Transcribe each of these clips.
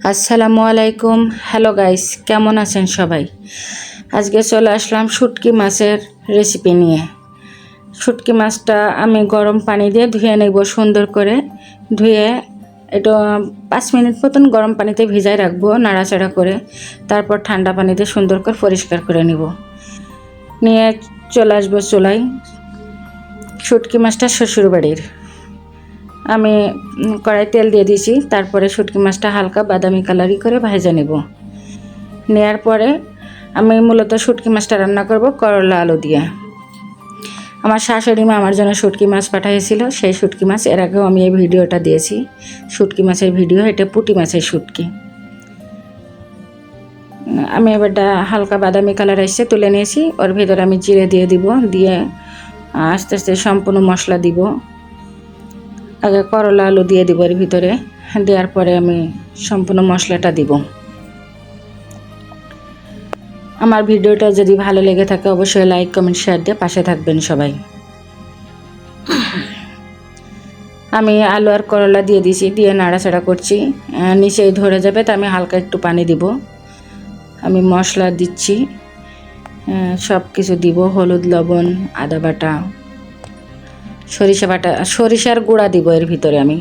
আসসালামু আলাইকুম। Hello guys, কেমন আছেন সবাই? আজকে চলে আসলাম শুটকি মাছের রেসিপি নিয়ে। শুটকি মাছটা আমি গরম পানি দিয়ে ধুয়ে নেব সুন্দর করে। ধুয়ে এটা 5 মিনিট মতন গরম পানিতে ভিজাই রাখবো নাড়াচাড়া করে। তারপর ঠান্ডা পানিতে সুন্দর করে পরিষ্কার করে নিব। নিয়ে চলে আসবো চুলায়। শুটকি মাছটা শ্বশুরবাড়ির আমি কড়াই তেল দিয়ে দিয়েছি। তারপরে শুটকি মাছটা হালকা বাদামি কালারি করে ভেজে নেব। নেওয়ার পরে আমি মূলত শুটকি মাছটা রান্না করব করলা আলু দিয়ে। আমার শাশুড়ি মা আমার জন্য শুটকি মাছ পাঠিয়েছিল। সেই শুটকি মাছ এর আগেও আমি এই ভিডিওটা দিয়েছি, শুটকি মাছের ভিডিও। এটা পুঁটি মাছের শুটকি। আমি এবারটা হালকা বাদামি কালার এসে তুলে নিয়েছি। ওর ভিতরে আমি জিরে দিয়ে দিব। দিয়ে আস্তে আস্তে সম্পূর্ণ মশলা দিব। আগে করলা আলু দিয়ে দিব এর ভিতরে। দেওয়ার পরে আমি সম্পূর্ণ মশলাটা দিব। আমার ভিডিওটা যদি ভালো লেগে থাকে অবশ্যই লাইক কমেন্ট শেয়ার দিয়ে পাশে থাকবেন সবাই। আমি আলু আর করলা দিয়ে দিয়েছি, দিয়ে নাড়াচাড়া করছি। নিচেই ধরে যাবে, তো আমি হালকা একটু পানি দিব। আমি মশলা দিচ্ছি, সব কিছু দিব। হলুদ, লবণ, আদা বাটা, সরিষা বাটা, সরিষার গুঁড়া দিব এর ভিতরে। আমি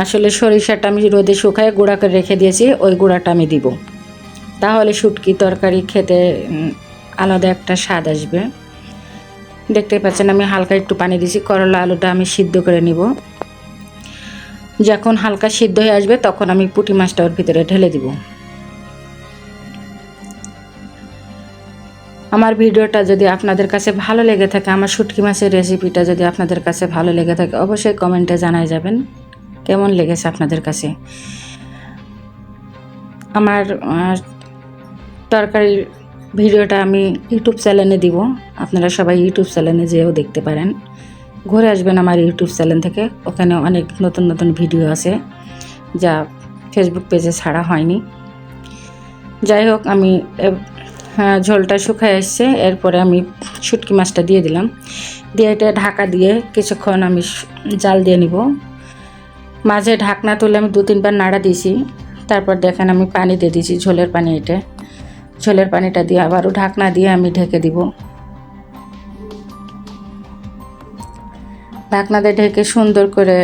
আসলে সরিষাটা আমি রোদে শুকায় গুঁড়া করে রেখে দিয়েছি, ওই গুঁড়াটা আমি দিব। তাহলে শুটকি তরকারি খেতে আলাদা একটা স্বাদ আসবে। দেখতে পাচ্ছেন আমি হালকা একটু পানি দিয়েছি। করলা আলুটা আমি সিদ্ধ করে নিব। যখন হালকা সিদ্ধ হয়ে আসবে তখন আমি পুঁটি মাছটা ওর ভিতরে ঢেলে দিব। আমার ভিডিওটা যদি আপনাদের কাছে ভালো লেগে থাকে, আমার শুটকি মাছের রেসিপিটা যদি আপনাদের কাছে ভালো লেগে থাকে অবশ্যই কমেন্টে জানাই যাবেন কেমন লেগেছে আপনাদের কাছে। আমার তরকারির ভিডিওটা আমি ইউটিউব চ্যানেলে দিব। আপনারা সবাই ইউটিউব চ্যানেলে যেও দেখতে পারেন। ঘুরে আসবেন আমার ইউটিউব চ্যানেল থেকে। ওখানে অনেক নতুন নতুন ভিডিও আছে যা ফেসবুক পেজে ছাড়া হয়নি। যাই হোক, আমি ঝোলটা শুকায় আসছে। এরপরে আমি শুটকি মাছটা দিয়ে দিলাম। দিয়ে এটা ঢাকা দিয়ে কিছুক্ষণ আমি জাল দিয়ে নিব। মাঝে ঢাকনা তুলে আমি 2-3 বার নাড়া দিয়েছি। তারপর দেখেন আমি পানি দিয়ে দিয়েছি, ঝোলের পানি। এটা ঝোলের পানিটা দিয়ে আবারও ঢাকনা দিয়ে আমি ঢেকে দিব। ঢাকনা দিয়ে ঢেকে সুন্দর করে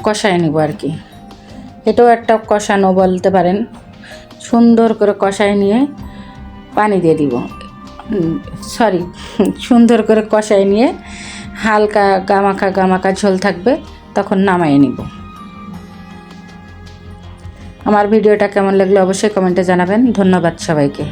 কষায় নিব আর কি। এটাও একটা কষানো বলতে পারেন। সুন্দর করে কষায় নিয়ে পানি দিয়ে দিব। সুন্দর করে কষায় নিয়ে হালকা গামাখা ঝোল থাকবে, তখন নামাই নিব। আমার ভিডিওটা কেমন লাগলো অবশ্যই কমেন্টে জানাবেন। ধন্যবাদ সবাইকে।